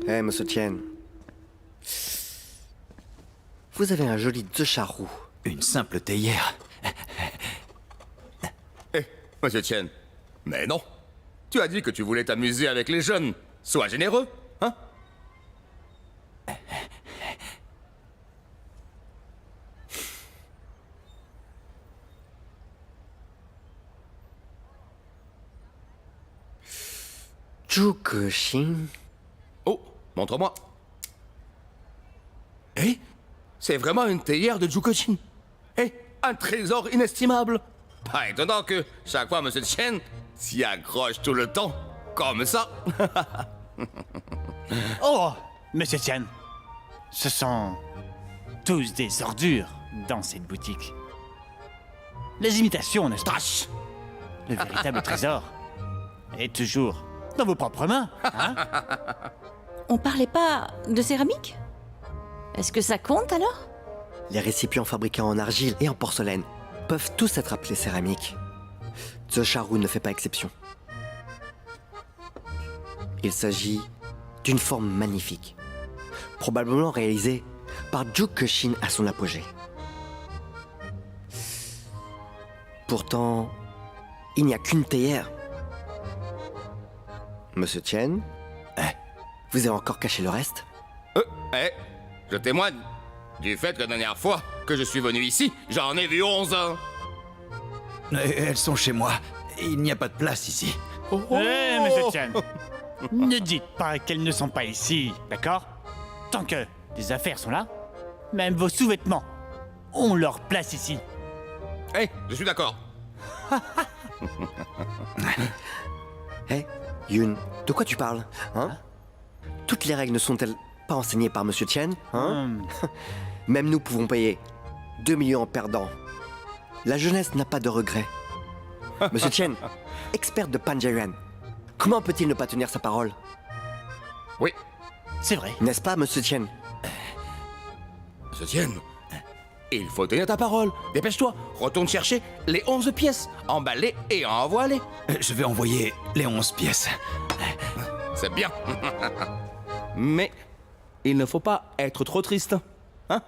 Eh, monsieur Tien. Vous avez un joli deux charroux. Une simple théière. Eh, monsieur Tien. Mais non. Tu as dit que tu voulais t'amuser avec les jeunes. Sois généreux, hein? Jukushin. Oh, montre-moi. Eh, c'est vraiment une théière de Jukoshin. Eh, un trésor inestimable. Pas étonnant que chaque fois monsieur Chen s'y accroche tout le temps, comme ça. Oh, Monsieur Tian, ce sont tous des ordures dans cette boutique. Les imitations, n'est-ce pas? Tâche. Le véritable trésor est toujours dans vos propres mains, hein? On parlait pas de céramique? Est-ce que ça compte alors? Les récipients fabriqués en argile et en porcelaine peuvent tous être appelés céramiques. The Charou ne fait pas exception. Il s'agit d'une forme magnifique, probablement réalisée par Jukushin à son apogée. Pourtant, il n'y a qu'une théière. Monsieur Chen, vous avez encore caché le reste? Eh, je témoigne du fait que la dernière fois que je suis venu ici, j'en ai vu 11. Elles sont chez moi. Il n'y a pas de place ici. Eh, Monsieur Tian, ne dites pas qu'elles ne sont pas ici, d'accord? Tant que les affaires sont là, même vos sous-vêtements ont leur place ici. Eh, je suis d'accord. Hé, Yun, de quoi tu parles, hein? Toutes les règles ne sont-elles pas enseignées par Monsieur Tien, hein? Même nous pouvons payer 2 millions en perdant. La jeunesse n'a pas de regrets. Monsieur Tien, expert de Panjaren, comment peut-il ne pas tenir sa parole? Oui, C'est vrai. N'est-ce pas, Monsieur Tien? monsieur Tien. Il faut tenir ta parole. Dépêche-toi, retourne chercher les 11 pièces, emballées et envoie-les. Je vais envoyer les 11 pièces. C'est bien. Mais il ne faut pas être trop triste. Hein?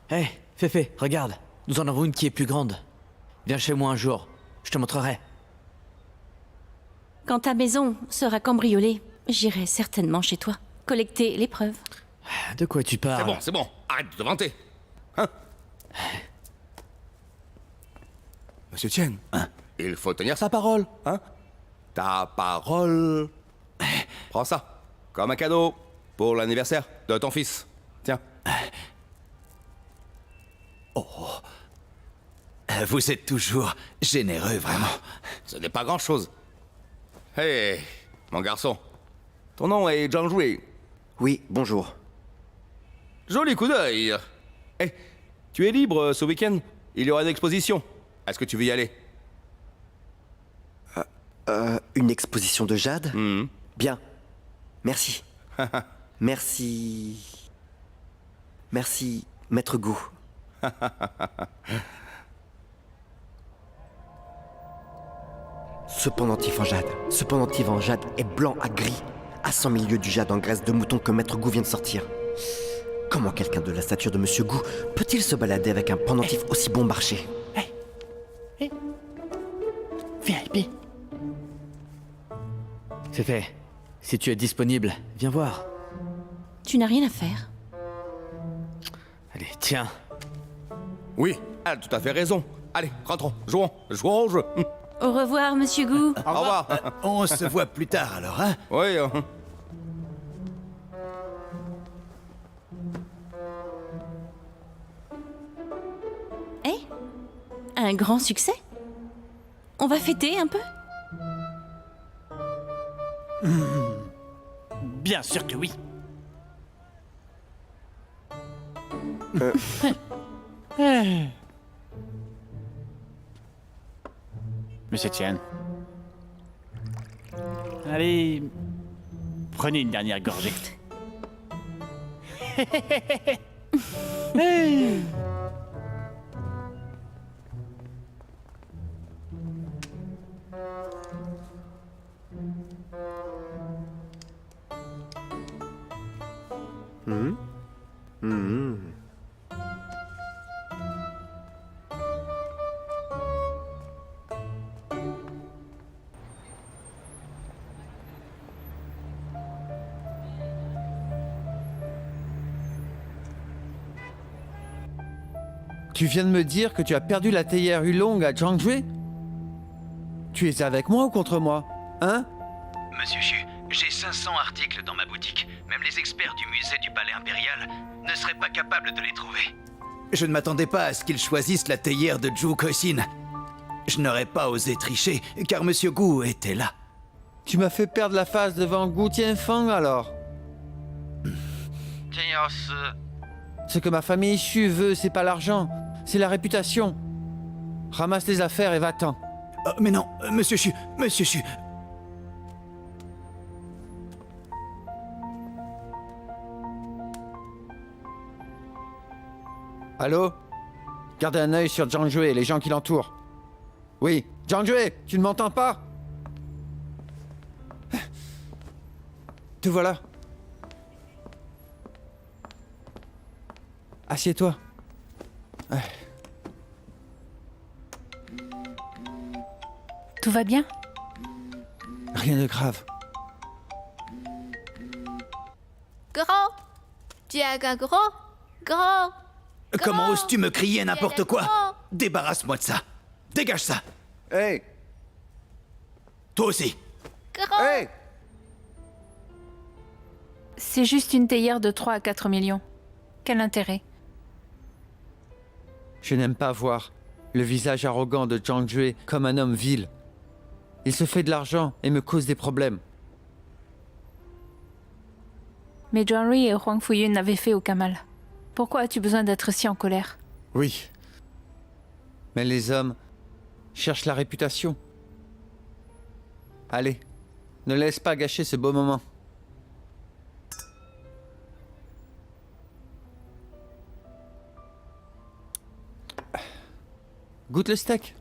Hé, Féfé, regarde. Nous en avons une qui est plus grande. Viens chez moi un jour. Je te montrerai. Quand ta maison sera cambriolée, j'irai certainement chez toi, collecter les preuves. De quoi tu parles? C'est bon, arrête de te vanter. Hein? Monsieur Tien, il faut tenir sa parole, hein? Ta parole. Prends ça, comme un cadeau pour l'anniversaire de ton fils. Tiens. Vous êtes toujours généreux, vraiment. Ce n'est pas grand-chose. Hé, mon garçon. Ton nom est Zhang Jui. Oui, bonjour. Joli coup d'œil. Eh, tu es libre ce week-end? Il y aura une exposition. Est-ce que tu veux y aller? Une exposition de jade? Mhm. Bien. Merci. Merci. Merci, Maître Gou. Ce pendentif en jade est blanc à gris, à 100 000 lieues du jade en graisse de mouton que Maître Gou vient de sortir. Comment quelqu'un de la stature de Monsieur Gou peut-il se balader avec un pendentif aussi bon marché? VIP. Féfé, si tu es disponible, viens voir. Tu n'as rien à faire. Allez, tiens. Oui, elle a tout à fait raison. Allez, rentrons, jouons au jeu. Au revoir, Monsieur Gou. Au revoir. On se voit plus tard alors, hein? Oui. Eh, un grand succès. On va fêter un peu? Bien sûr que oui. Monsieur Tian. Allez, prenez une dernière gorgée. Tu viens de me dire que tu as perdu la théière Hulong à Zhangzhou? Tu es avec moi ou contre moi? Hein? Monsieur Chu, j'ai 500 articles dans ma boutique. Même les experts du musée du Palais Impérial ne seraient pas capables de les trouver. Je ne m'attendais pas à ce qu'ils choisissent la théière de Zhou Koixin. Je n'aurais pas osé tricher, car Monsieur Gu était là. Tu m'as fait perdre la face devant Gu Tianfeng alors. Ce que ma famille Xu veut, c'est pas l'argent, c'est la réputation. Ramasse tes affaires et va-t'en. Mais non, Monsieur Chu, Monsieur Chu. Allô? Gardez un œil sur Zhangzhou et les gens qui l'entourent. Oui, Zhangzhou, tu ne m'entends pas? Te voilà. Assieds-toi. Tout va bien? Rien de grave. Gros! Tiens, gros! Comment oses-tu me crier n'importe quoi? Gros! Débarrasse-moi de ça. Dégage ça. Hey! Toi aussi. Gros! Hey! C'est juste une théière de 3 à 4 millions. Quel intérêt? Je n'aime pas voir le visage arrogant de Zhangzhou comme un homme vil. Il se fait de l'argent et me cause des problèmes. Mais Zhuangri et Huang Fuyun n'avaient fait aucun mal. Pourquoi as-tu besoin d'être si en colère? Oui. Mais les hommes cherchent la réputation. Allez, ne laisse pas gâcher ce beau moment. Goûte le steak.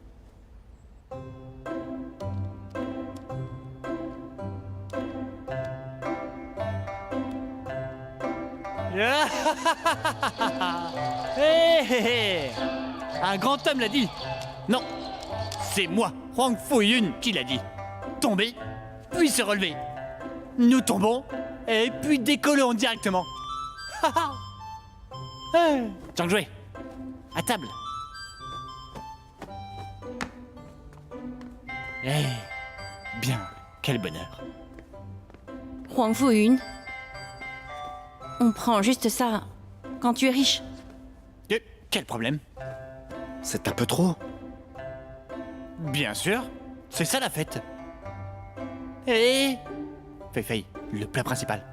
Hé, hé, hé. Un grand homme l'a dit. Non, c'est moi, Huang Fuyun, qui l'a dit. Tomber, puis se relever. Nous tombons, et puis décollons directement. Zhangzhou, à table. Eh, bien, quel bonheur. Huang Fuyun. On prend juste ça quand tu es riche. Quel problème? C'est un peu trop. Bien sûr, c'est ça la fête. Et Fei, le plat principal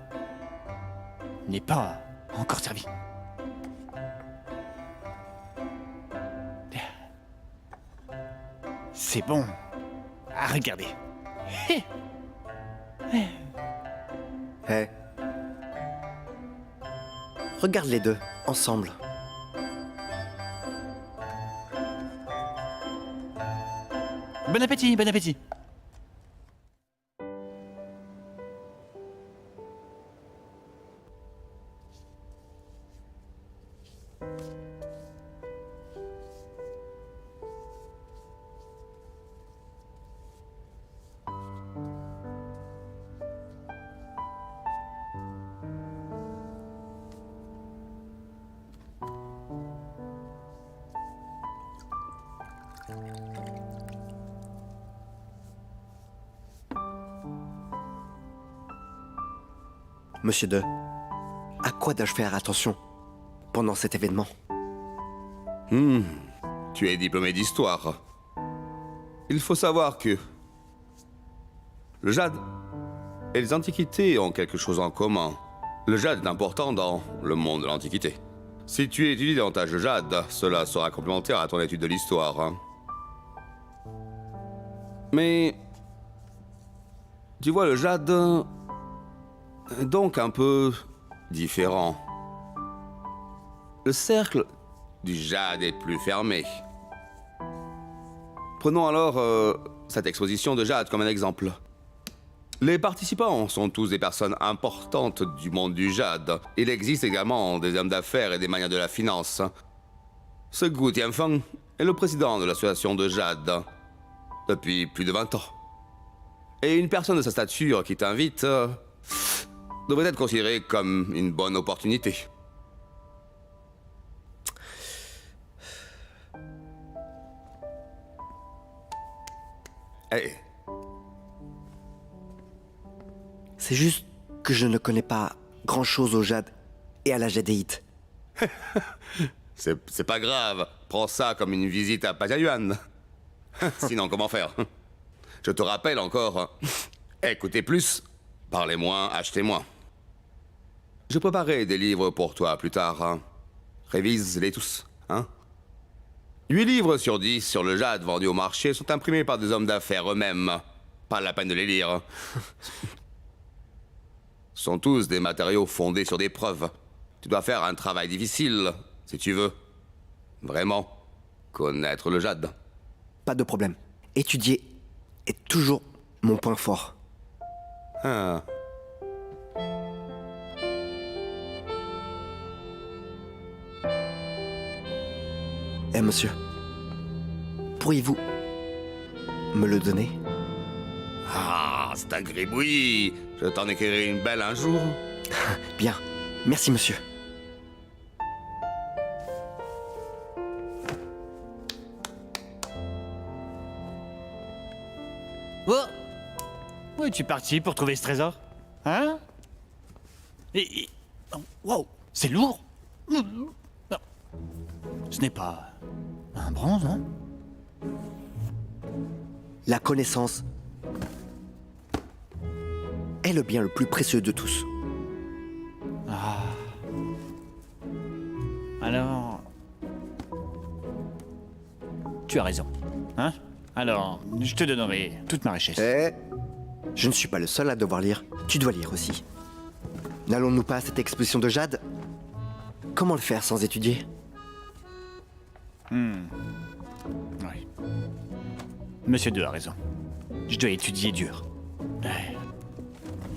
n'est pas encore servi. C'est bon. À regarder. Hé. Hé. Regarde les deux, ensemble. Bon appétit, bon appétit. Monsieur De, à quoi dois-je faire attention pendant cet événement? Tu es diplômé d'histoire. Il faut savoir que le jade et les antiquités ont quelque chose en commun. Le jade est important dans le monde de l'Antiquité. Si tu étudies davantage le jade, cela sera complémentaire à ton étude de l'histoire. Hein. Mais... tu vois, le jade est donc un peu différent. Le cercle du jade est plus fermé. Prenons alors cette exposition de jade comme un exemple. Les participants sont tous des personnes importantes du monde du jade. Il existe également des hommes d'affaires et des manières de la finance. Ce Gu Tianfeng est le président de l'association de jade depuis plus de 20 ans. Et une personne de sa stature qui t'invite devrait être considérée comme une bonne opportunité. Hey. C'est juste que je ne connais pas grand-chose au jade et à la jadéite. C'est pas grave. Prends ça comme une visite à Pajayuan. Sinon, comment faire? Je te rappelle encore, écoutez plus, parlez moins, achetez moins. Je préparerai des livres pour toi plus tard. Hein. Révise-les tous, hein? 8 livres sur 10 sur le jade vendus au marché sont imprimés par des hommes d'affaires eux-mêmes. Pas la peine de les lire. Ce sont tous des matériaux fondés sur des preuves. Tu dois faire un travail difficile, si tu veux. Vraiment, connaître le jade. Pas de problème. Étudier est toujours mon point fort. Ah. Eh monsieur, pourriez-vous me le donner? Ah, c'est un gribouillis. Je t'en écrirai une belle un jour. Bien, merci monsieur. Oh! Où es-tu parti pour trouver ce trésor? Hein? Oh, wow, c'est lourd! Non. Ce n'est pas un bronze, hein? La connaissance est le bien le plus précieux de tous. Alors... tu as raison. Hein? Alors, je te donnerai toute ma richesse. Eh, je ne suis pas le seul à devoir lire. Tu dois lire aussi. N'allons-nous pas à cette exposition de jade? Comment le faire sans étudier? Oui. Monsieur II a raison. Je dois étudier dur. Ouais.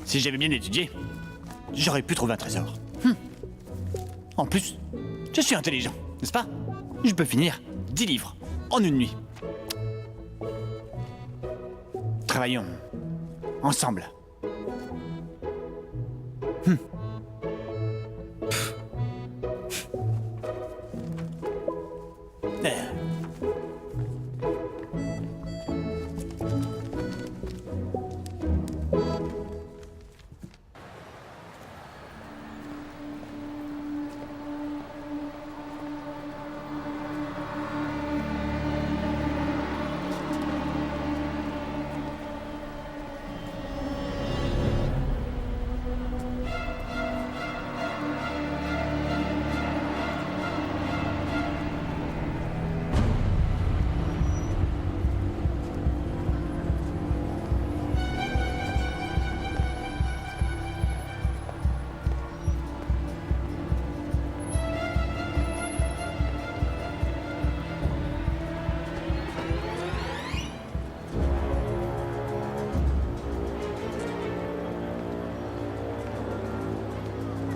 Si j'avais bien étudié, j'aurais pu trouver un trésor. En plus, je suis intelligent, n'est-ce pas? Je peux finir 10 livres en une nuit. Travaillons ensemble.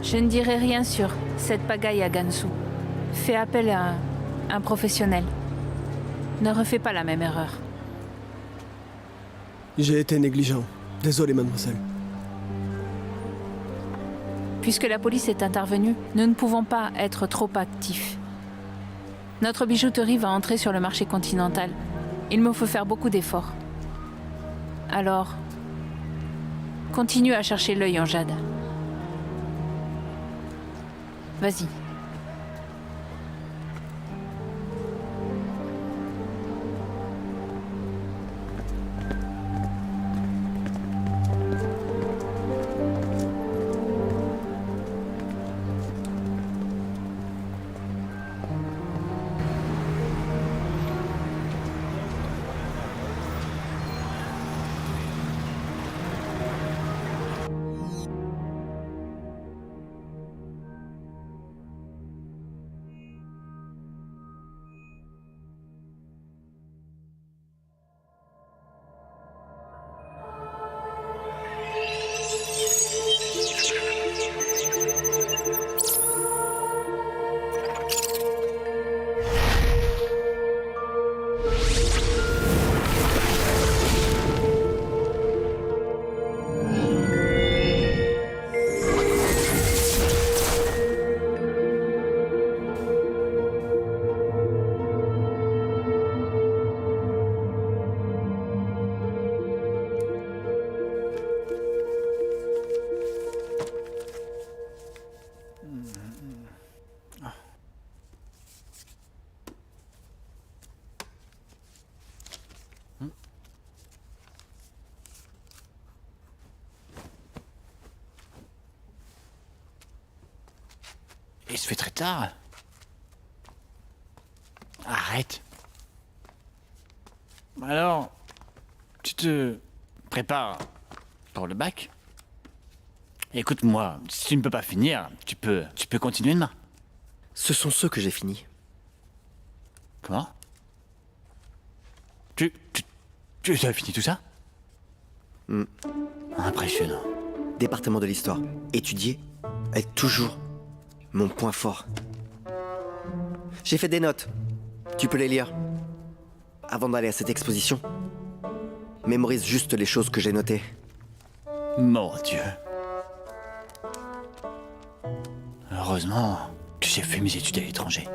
Je ne dirai rien sur cette pagaille à Gansu. Fais appel à un professionnel. Ne refais pas la même erreur. J'ai été négligent. Désolé, mademoiselle. Puisque la police est intervenue, nous ne pouvons pas être trop actifs. Notre bijouterie va entrer sur le marché continental. Il me faut faire beaucoup d'efforts. Alors, continue à chercher l'œil en jade. Vas-y. Il se fait très tard. Arrête. Alors, tu te prépares pour le bac? Écoute-moi, si tu ne peux pas finir, tu peux continuer demain. Ce sont ceux que j'ai finis. Comment? Tu as fini tout ça? Impressionnant. Département de l'histoire. Étudier est toujours mon point fort. J'ai fait des notes. Tu peux les lire. Avant d'aller à cette exposition, mémorise juste les choses que j'ai notées. Mon Dieu. Heureusement que j'ai fait mes études à l'étranger.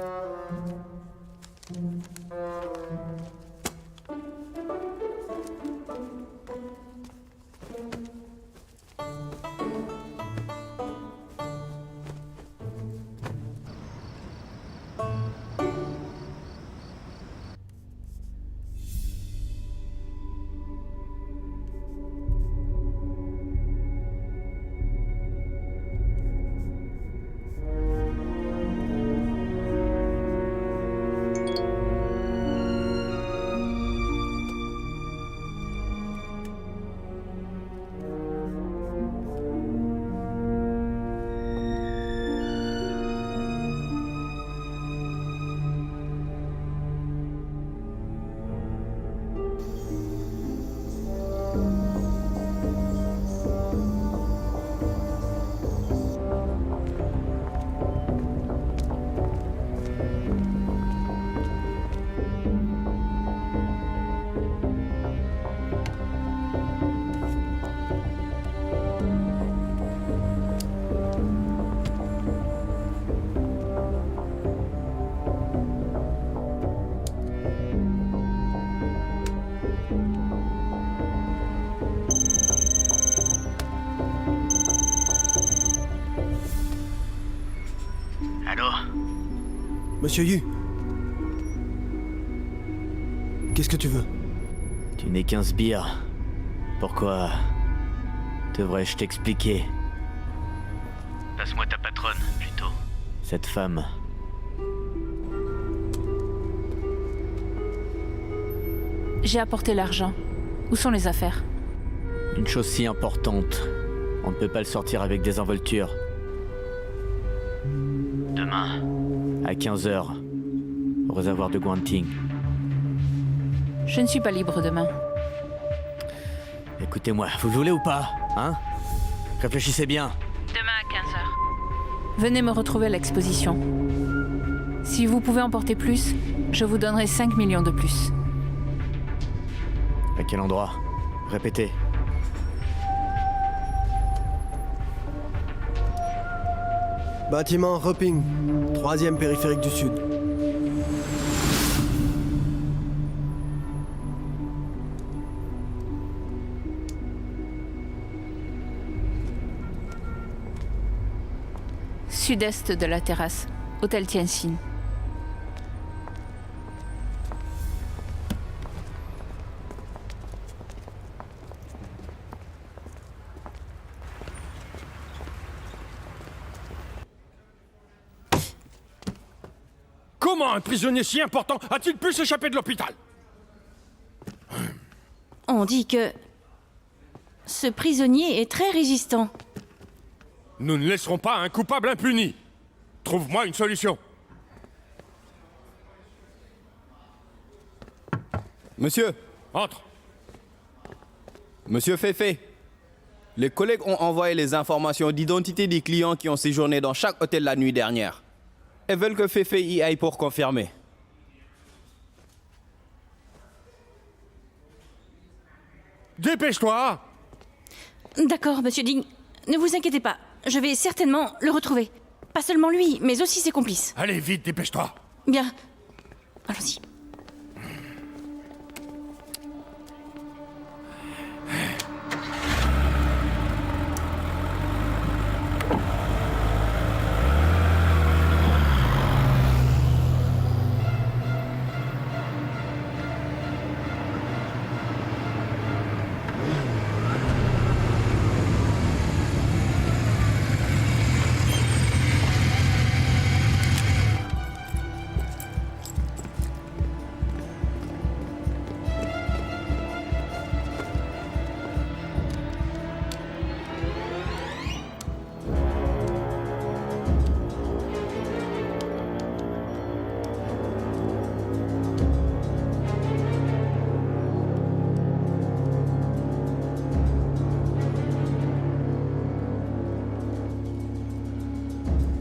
Allô? Monsieur Yu. Qu'est-ce que tu veux? Tu n'es qu'un sbire. Pourquoi devrais-je t'expliquer? Passe-moi ta patronne, plutôt. Cette femme. J'ai apporté l'argent. Où sont les affaires? Une chose si importante. On ne peut pas le sortir avec des envoltures. Demain. À 15h. Au réservoir de Guanting. Je ne suis pas libre demain. Écoutez-moi, vous le voulez ou pas? Hein? Réfléchissez bien. Demain à 15h. Venez me retrouver à l'exposition. Si vous pouvez emporter plus, je vous donnerai 5 millions de plus. À quel endroit? Répétez. Bâtiment Rupping, 3e périphérique du Sud. sud-est de la terrasse, hôtel Tianxin. Comment un prisonnier si important a-t-il pu s'échapper de l'hôpital? On dit que ce prisonnier est très résistant. Nous ne laisserons pas un coupable impuni. Trouve-moi une solution. Monsieur, Entre. Monsieur Feifei, les collègues ont envoyé les informations d'identité des clients qui ont séjourné dans chaque hôtel la nuit dernière. Elles veulent que Feifei y aille pour confirmer. Dépêche-toi. D'accord, monsieur Ding. Ne vous inquiétez pas. Je vais certainement le retrouver. Pas seulement lui, mais aussi ses complices. Allez, vite, dépêche-toi. Bien. Allons-y.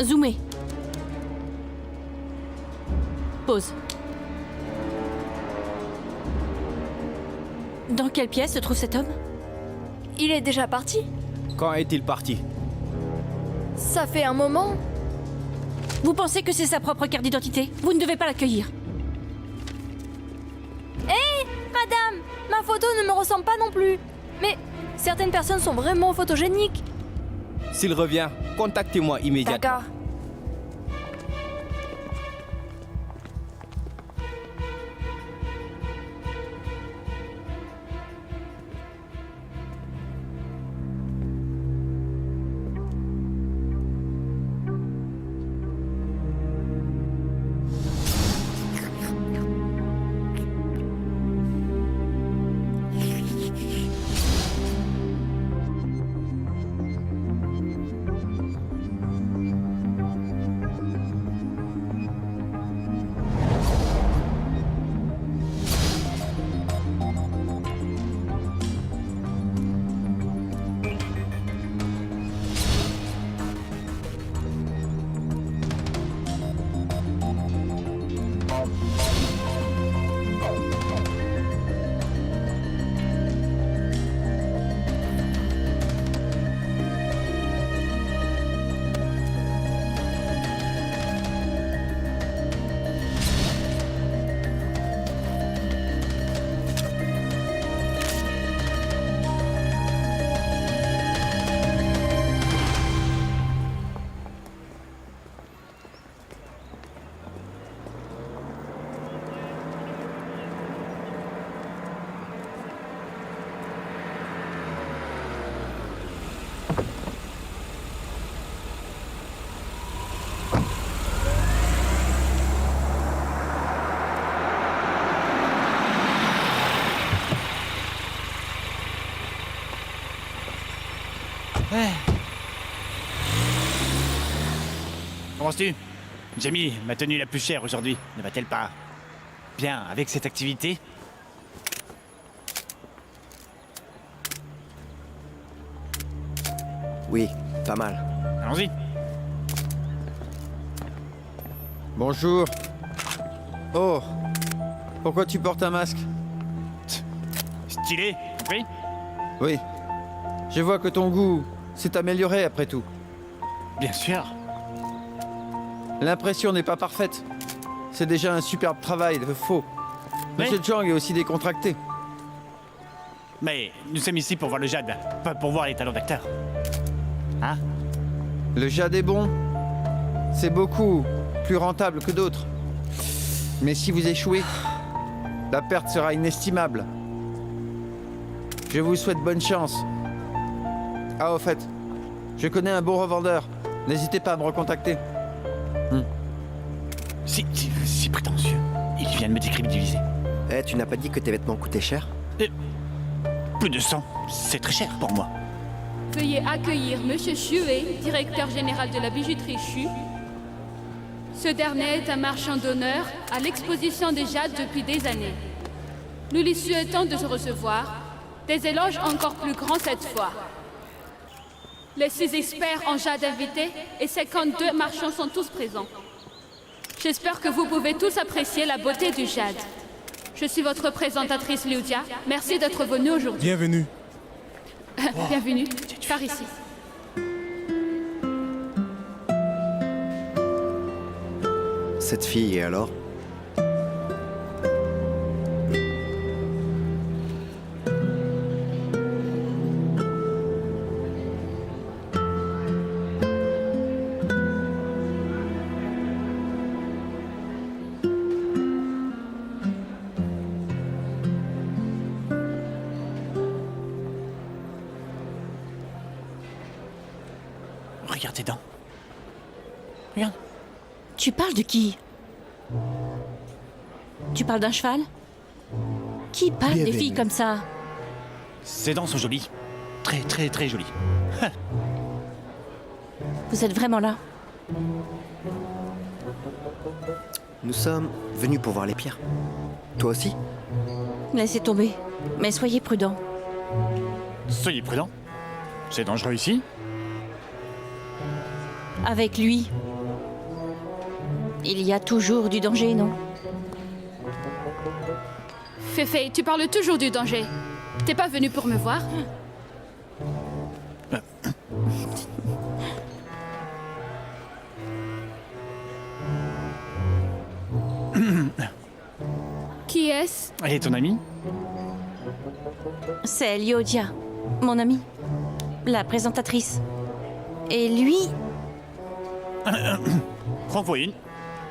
Zoomez. Pause. Dans quelle pièce se trouve cet homme? Il est déjà parti? Quand est-il parti? Ça fait un moment. Vous pensez que c'est sa propre carte d'identité? Vous ne devez pas l'accueillir. Hé, madame, ma photo ne me ressemble pas non plus. Mais certaines personnes sont vraiment photogéniques. S'il revient, contactez-moi immédiatement. D'accord. Comment vas-tu? J'ai mis ma tenue la plus chère aujourd'hui. Ne va-t-elle pas bien avec cette activité? Oui, pas mal. Allons-y. Bonjour. Oh, pourquoi tu portes un masque? Stylé, compris? Oui. Je vois que ton goût s'est amélioré après tout. Bien sûr. L'impression n'est pas parfaite. C'est déjà un superbe travail de faux. Oui. Monsieur Zhang est aussi décontracté. Mais nous sommes ici pour voir le jade, pas pour voir les talents d'acteur. Hein? Le jade est bon, c'est beaucoup plus rentable que d'autres. Mais si vous échouez, la perte sera inestimable. Je vous souhaite bonne chance. Ah, au fait, je connais un bon revendeur. N'hésitez pas à me recontacter. Si prétentieux. Il vient de me décrédibiliser. Eh, tu n'as pas dit que tes vêtements coûtaient cher? Plus de 100, c'est très cher pour moi. Veuillez accueillir Monsieur Chue, directeur général de la bijouterie Chu. Ce dernier est un marchand d'honneur à l'exposition des jades depuis des années. Nous lui souhaitons de se recevoir, des éloges encore plus grands cette fois. Les 6 experts en jade invités et 52 marchands sont tous présents. J'espère que vous pouvez tous apprécier la beauté du jade. Je suis votre présentatrice Liudia. Merci d'être venu aujourd'hui. Bienvenue. Bienvenue. Par ici. Cette fille, et alors? Regarde tes dents. Regarde. Tu parles de qui? Tu parles d'un cheval? Qui parle des filles comme ça? Ses dents sont jolies. Très, très, très jolies. Vous êtes vraiment là? Nous sommes venus pour voir les pierres. Toi aussi? Laissez tomber. Mais soyez prudents. Soyez prudents. C'est dangereux ici. Avec lui, il y a toujours du danger, non? Féfé, tu parles toujours du danger. T'es pas venu pour me voir? Qui est-ce? Elle est ton amie? C'est Lyodia, mon amie, la présentatrice. Et lui... Huang Fu-Yun.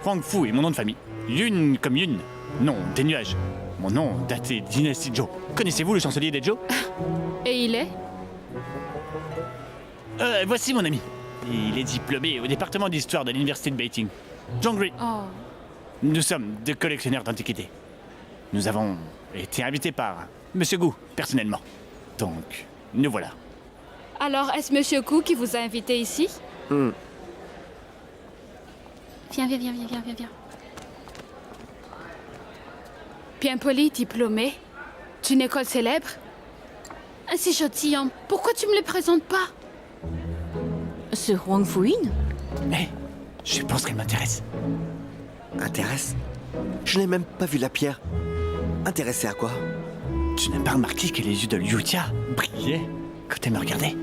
Huang Fu est mon nom de famille. Yun comme Yun. Nom des nuages. Mon nom daté de dynastie Zhou. Connaissez-vous le chancelier des Zhou? Et il est? Voici mon ami. Il est diplômé au département d'histoire de l'université de Beijing. Zhongri. Oh. Nous sommes deux collectionneurs d'antiquités. Nous avons été invités par Monsieur Gu, personnellement. Donc, nous voilà. Alors, est-ce Monsieur Gu qui vous a invité ici? Viens. Bien poli, diplômé, d'une école célèbre. Ainsi châtillant, pourquoi tu me le présentes pas? Ce Huang Fu-Yun? Mais, je pense qu'elle m'intéresse. Intéresse? Je n'ai même pas vu la pierre. Intéressé à quoi? Tu n'as pas remarqué que les yeux de Liudia brillaient quand elle me regardait?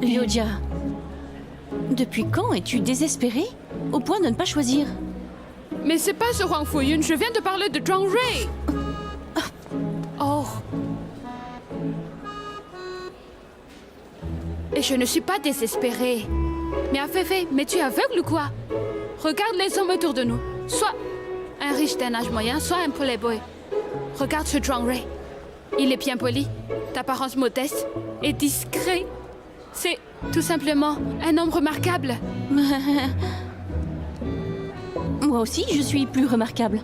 Lyodia, depuis quand es-tu désespérée au point de ne pas choisir? Mais c'est pas ce Huang Fu-Yun, je viens de parler de Zhang Rui. Oh. Et je ne suis pas désespérée. Mais Féfé, mais tu es aveugle ou quoi? Regarde les hommes autour de nous. Soit un riche d'un âge moyen, soit un playboy. Regarde ce Zhang Rui. Il est bien poli, d'apparence modeste et discret. C'est tout simplement un homme remarquable. Moi aussi, je suis plus remarquable.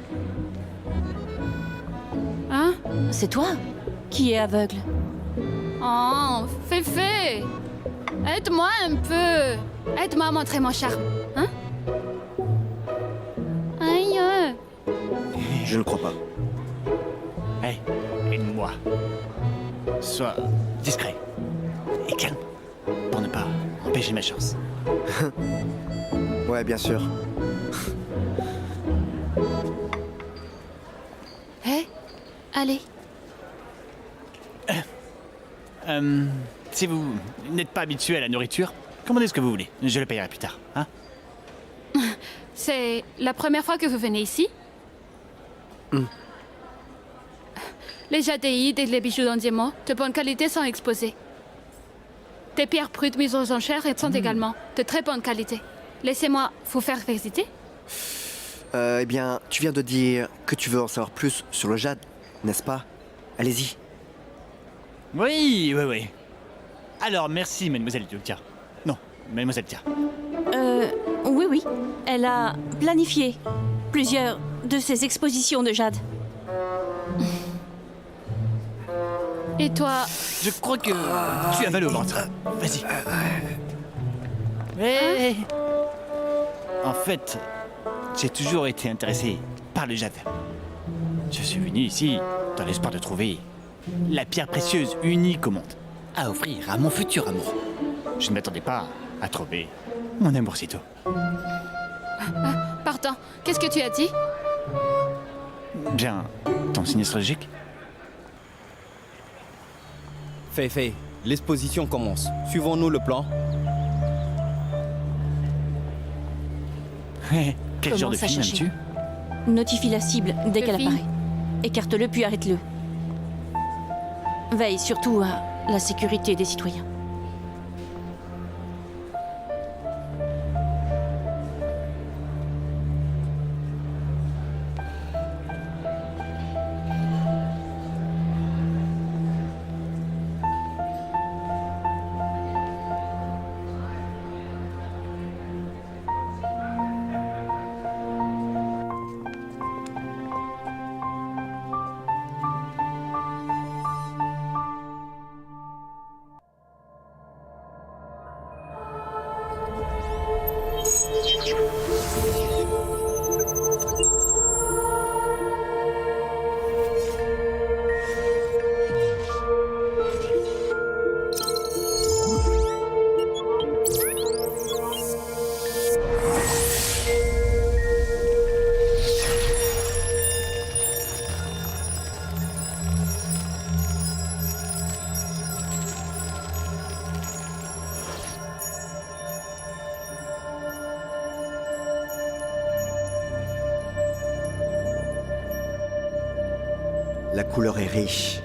Hein? C'est toi qui es aveugle. Oh, Féfé! Aide-moi un peu. Aide-moi à montrer mon charme. Hein? Aïe! Je ne crois pas. Hey, aide-moi. Sois discret et calme pour ne pas empêcher ma chance. Ouais, bien sûr. Hé, allez. Si vous n'êtes pas habitué à la nourriture, commandez ce que vous voulez. Je le payerai plus tard, hein? C'est la première fois que vous venez ici? Les jadéides et les bijoux en diamant de bonne qualité sont exposés. Tes pierres brutes mises aux enchères sont également de très bonne qualité. Laissez-moi vous faire visiter. Eh bien, tu viens de dire que tu veux en savoir plus sur le jade, n'est-ce pas? Allez-y. Oui. Alors, merci, mademoiselle Tia. Non, mademoiselle Tia. Oui. Elle a planifié plusieurs de ces expositions de jade. Et toi, Je crois que tu as mal au ventre. Vas-y. Hé. En fait, j'ai toujours été intéressé par le jade. Je suis venu ici dans l'espoir de trouver la pierre précieuse unique au monde à offrir à mon futur amour. Je ne m'attendais pas à trouver mon amour si tôt. pardon, qu'est-ce que tu as dit? Bien, ton signe astrologique? Fei, l'exposition commence. Suivons-nous le plan. Quel genre de Commence à film chercher. aimes-tu? Notifie la cible dès Le qu'elle film. apparaît. Écarte-le puis arrête-le. Veille surtout à la sécurité des citoyens. La couleur est riche.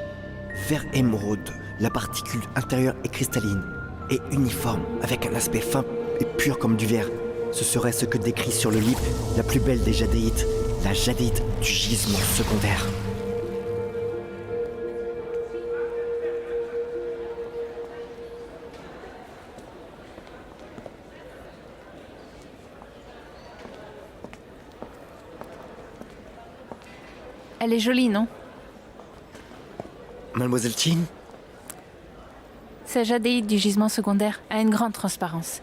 Vert émeraude, la particule intérieure est cristalline et uniforme, avec un aspect fin et pur comme du verre. Ce serait ce que décrit sur le livre la plus belle des jadéites, la jadéite du gisement secondaire. Elle est jolie, non? Mademoiselle Chin, Sa jadéite du gisement secondaire a une grande transparence.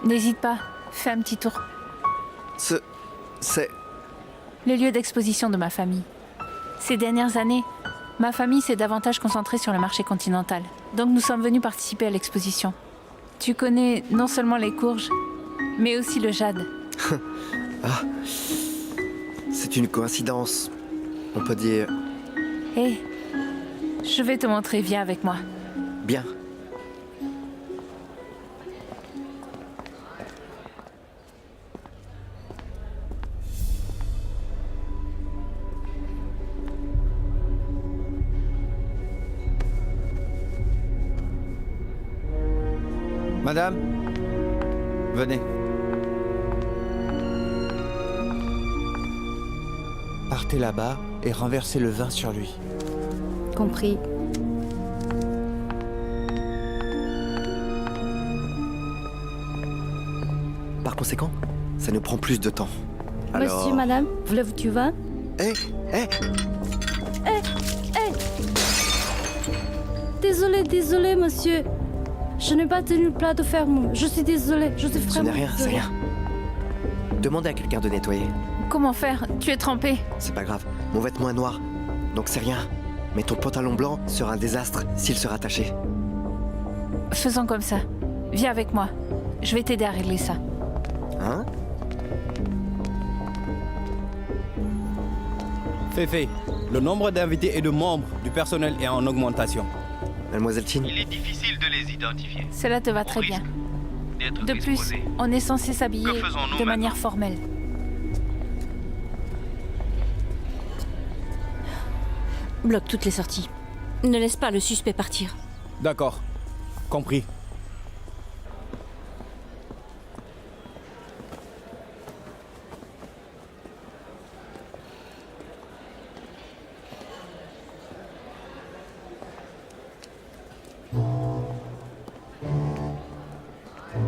N'hésite pas, fais un petit tour. c'est... Le lieu d'exposition de ma famille. Ces dernières années, ma famille s'est davantage concentrée sur le marché continental. Donc nous sommes venus participer à l'exposition. Tu connais non seulement les courges, mais aussi le jade. C'est une coïncidence, on peut dire. Hé, je vais te montrer, viens avec moi. Bien. Madame, venez. Partez là-bas et renversez le vin sur lui. Compris. Par conséquent, ça nous prend plus de temps. Alors... Monsieur, madame, voulez-vous du vin? Hé, Désolé, monsieur. Je n'ai pas tenu le plat de ferme. Je suis désolée. Je suis Ce vraiment n'est rien, c'est désolée. rien. Demandez à quelqu'un de nettoyer. Comment faire? Tu es trempé. C'est pas grave, mon vêtement est noir, donc c'est rien. Mais ton pantalon blanc sera un désastre s'il se rattachait. Faisons comme ça. Viens avec moi. Je vais t'aider à régler ça. Hein? Fei, le nombre d'invités et de membres du personnel est en augmentation. Mademoiselle Chin, Il est difficile de les identifier. Cela te va très bien. De plus, on est censé s'habiller Que faisons-nous de manière maintenant formelle. Bloque toutes les sorties. Ne laisse pas le suspect partir. D'accord. Compris.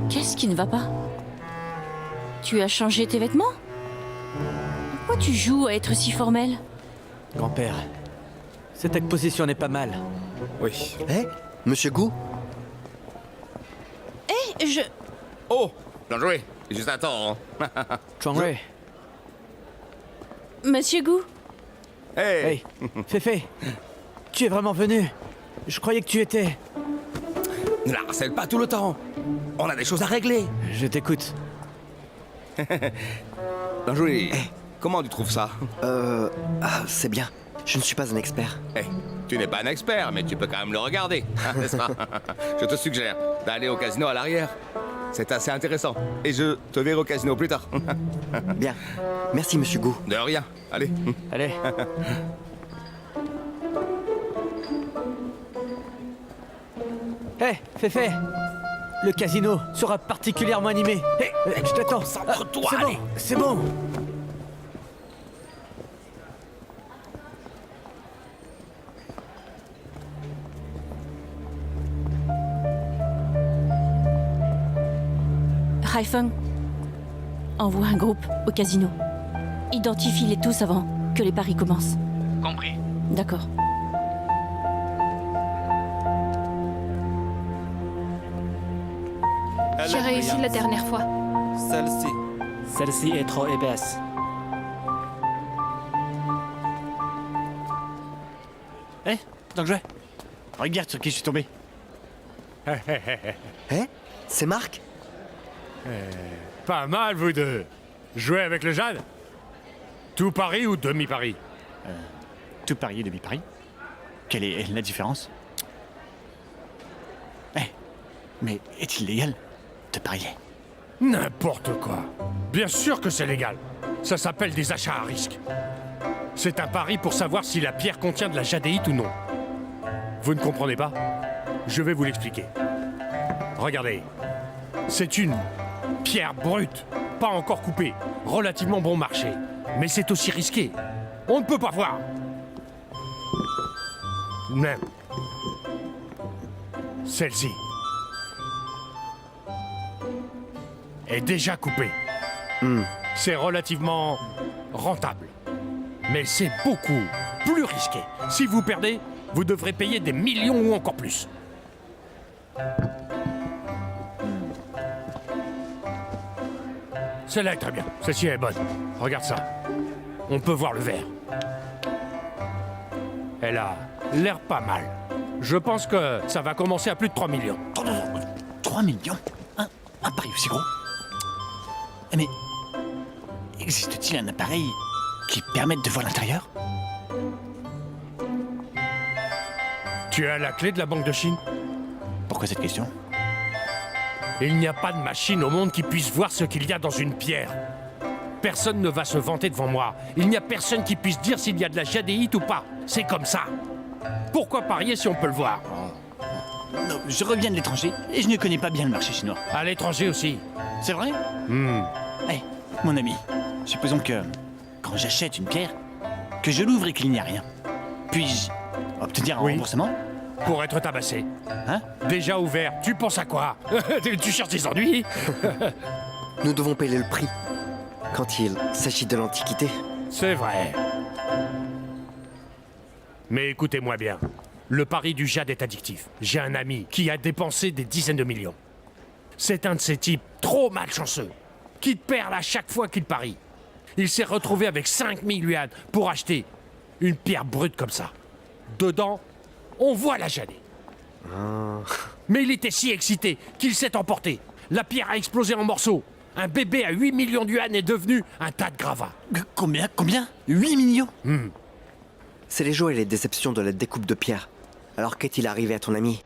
Qu'est-ce qui ne va pas? Tu as changé tes vêtements? Pourquoi tu joues à être si formel? Grand-père, cette exposition n'est pas mal. Oui. Hé, Monsieur Gu? Je... Oh, bien joué. Juste un temps. Hein. Changwei. Monsieur Gu? Hey. Hey, Féfé, tu es vraiment venu? Je croyais que tu étais... Ne la harcèle pas tout le temps. On a des choses à régler. Je t'écoute. Bien joué. Comment tu trouves ça? C'est bien. Je ne suis pas un expert. Tu n'es pas un expert, mais tu peux quand même le regarder, hein, n'est-ce pas? Je te suggère d'aller au casino à l'arrière. C'est assez intéressant. Et je te verrai au casino plus tard. Bien. Merci, Monsieur Gu. De rien. Allez. Allez. Hé, Féfé, le casino sera particulièrement animé. Hé, je t'attends. Concentre-toi, C'est bon, allez. c'est bon. Haifeng, envoie un groupe au casino. Identifie-les tous avant que les paris commencent. Compris. D'accord. J'ai réussi la dernière fois. Celle-ci. Celle-ci est trop épaisse. Eh, donc regarde sur qui je suis tombé. Hé, c'est Marc? Pas mal, vous deux. Jouer avec le Jade? Tout pari ou demi-pari? Tout pari et demi-pari. Quelle est la différence? Eh, mais est-il légal de parier? N'importe quoi. Bien sûr que c'est légal. Ça s'appelle des achats à risque. C'est un pari pour savoir si la pierre contient de la jadéite ou non. Vous ne comprenez pas? Je vais vous l'expliquer. Regardez. C'est une pierre brute, pas encore coupée, relativement bon marché. Mais c'est aussi risqué. On ne peut pas voir. Même. Celle-ci est déjà coupée. C'est relativement rentable. Mais c'est beaucoup plus risqué. Si vous perdez, vous devrez payer des millions ou encore plus. Celle-là est très bien. Celle-ci est bonne. Regarde ça. On peut voir le verre. Elle a l'air pas mal. Je pense que ça va commencer à plus de 3 millions. 3 millions? Un pari aussi gros? Mais existe-t-il un appareil qui permette de voir l'intérieur? Tu as la clé de la Banque de Chine? Pourquoi cette question? Il n'y a pas de machine au monde qui puisse voir ce qu'il y a dans une pierre. Personne ne va se vanter devant moi. Il n'y a personne qui puisse dire s'il y a de la jadéite ou pas. C'est comme ça. Pourquoi parier si on peut le voir? Non, je reviens de l'étranger et je ne connais pas bien le marché chinois. À l'étranger aussi. C'est vrai? Eh, mon ami, supposons que quand j'achète une pierre, que je l'ouvre et qu'il n'y a rien. Puis-je obtenir un remboursement? Pour être tabassé. Hein? Déjà ouvert, tu penses à quoi? Tu cherches des ennuis? Nous devons payer le prix quand il s'agit de l'Antiquité. C'est vrai. Mais écoutez-moi bien. Le pari du jade est addictif. J'ai un ami qui a dépensé des dizaines de millions. C'est un de ces types trop malchanceux qui perd à chaque fois qu'il parie. Il s'est retrouvé avec 5000 yuan pour acheter une pierre brute comme ça. Dedans, on voit la jadée. Mais il était si excité qu'il s'est emporté. La pierre a explosé en morceaux. Un bébé à 8 millions de yuan est devenu un tas de gravats. Combien? 8 millions? C'est les joies et les déceptions de la découpe de pierre. Alors qu'est-il arrivé à ton ami?